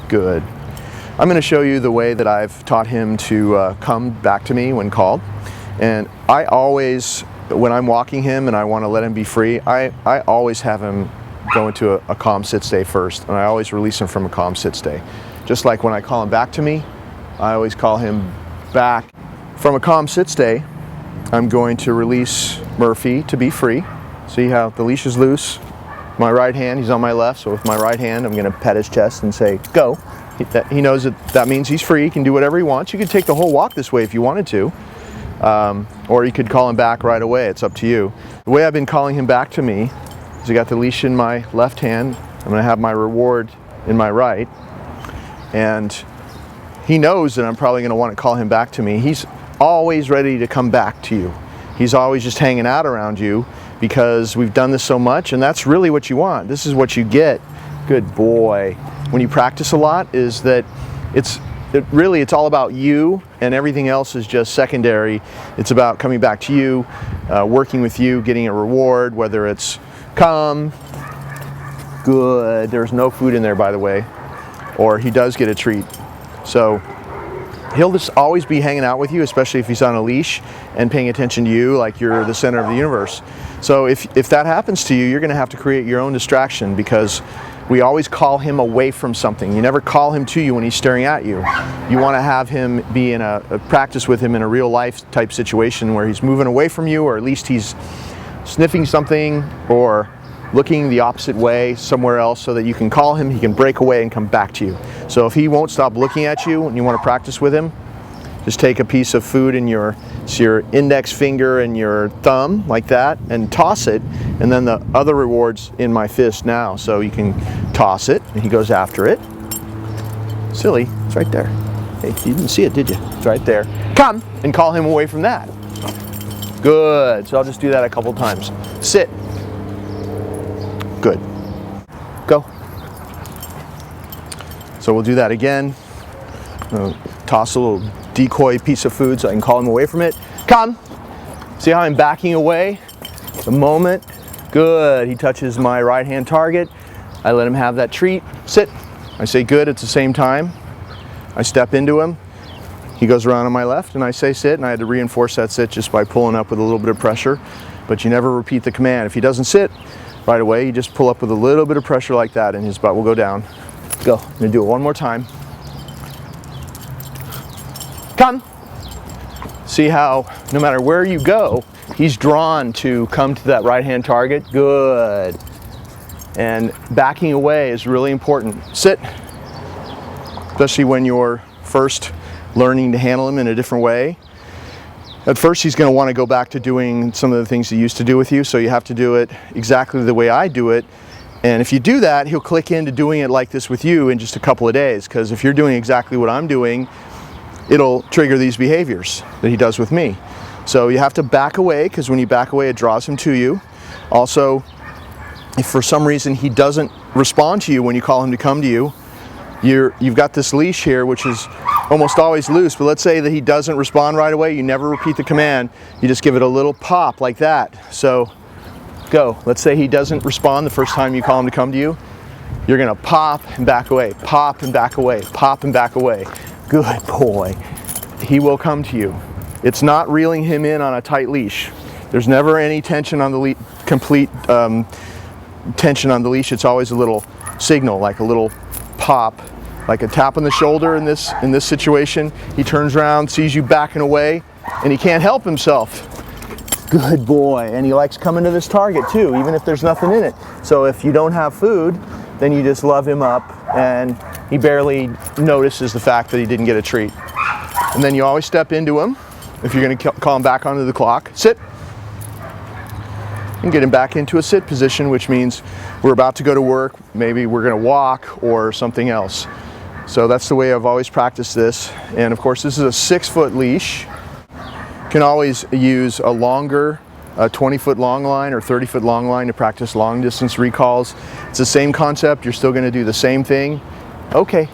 Good. I'm going to show you the way that I've taught him to come back to me when called. And I always, when I'm walking him and I want to let him be free, I always have him go into a calm sit stay first, and I always release him from a calm sit stay. Just like when I call him back to me, I always call him back from a calm sit stay. I'm going to release Murphy to be free. See how the leash is loose? My right hand, he's on my left, so with my right hand I'm going to pet his chest and say, go. He knows that means he's free, he can do whatever he wants. You could take the whole walk this way if you wanted to, or you could call him back right away, it's up to you. The way I've been calling him back to me is I got the leash in my left hand, I'm going to have my reward in my right, and he knows that I'm probably going to want to call him back to me. He's always ready to come back to you. He's always just hanging out around you because we've done this so much, and that's really what you want. This is what you get. Good boy. When you practice a lot, is that it's all about you, and everything else is just secondary. It's about coming back to you, working with you, getting a reward, whether it's come, good, there's no food in there by the way, or he does get a treat. So he'll just always be hanging out with you, especially if he's on a leash and paying attention to you like you're the center of the universe. So if that happens to you, you're going to have to create your own distraction, because we always call him away from something. You never call him to you when he's staring at you. You want to have him be in a practice with him in a real life type situation where he's moving away from you, or at least he's sniffing something or looking the opposite way somewhere else, so that you can call him, he can break away and come back to you. So if he won't stop looking at you and you want to practice with him, just take a piece of food in your index finger and your thumb like that and toss it, and then the other reward's in my fist now, so you can toss it and he goes after it. Silly, it's right there. Hey, you didn't see it, did you? It's right there. Come, and call him away from that. Good, so I'll just do that a couple times. Sit. Good. Go. So we'll do that again. Toss a little decoy piece of food so I can call him away from it. Come. See how I'm backing away? The moment. Good. He touches my right hand target. I let him have that treat. Sit. I say good at the same time. I step into him. He goes around on my left and I say sit, and I had to reinforce that sit just by pulling up with a little bit of pressure. But you never repeat the command. If he doesn't sit right away, you just pull up with a little bit of pressure like that and his butt will go down. Go. I'm going to do it one more time. Come. See how no matter where you go, he's drawn to come to that right hand target. Good. And backing away is really important. Sit. Especially when you're first learning to handle him in a different way. At first he's going to want to go back to doing some of the things he used to do with you, so you have to do it exactly the way I do it. And if you do that, he'll click into doing it like this with you in just a couple of days, because if you're doing exactly what I'm doing, it'll trigger these behaviors that he does with me. So you have to back away, because when you back away it draws him to you. Also, if for some reason he doesn't respond to you when you call him to come to you, you've got this leash here which is almost always loose, but let's say that he doesn't respond right away, you never repeat the command, you just give it a little pop like that. So go. Let's say he doesn't respond the first time you call him to come to you, you're going to pop and back away, pop and back away, pop and back away. Good boy. He will come to you. It's not reeling him in on a tight leash. There's never any tension on the complete tension on the leash. It's always a little signal, like a little pop, like a tap on the shoulder in this situation. He turns around, sees you backing away, and he can't help himself. Good boy. And he likes coming to this target too, even if there's nothing in it. So if you don't have food, then you just love him up, and he barely notices the fact that he didn't get a treat. And then you always step into him. If you're going to call him back onto the clock, sit. And get him back into a sit position, which means we're about to go to work, maybe we're going to walk or something else. So that's the way I've always practiced this. And of course this is a 6-foot leash. You can always use a longer, 20-foot long line or 30-foot long line to practice long distance recalls. It's the same concept, you're still going to do the same thing. Okay.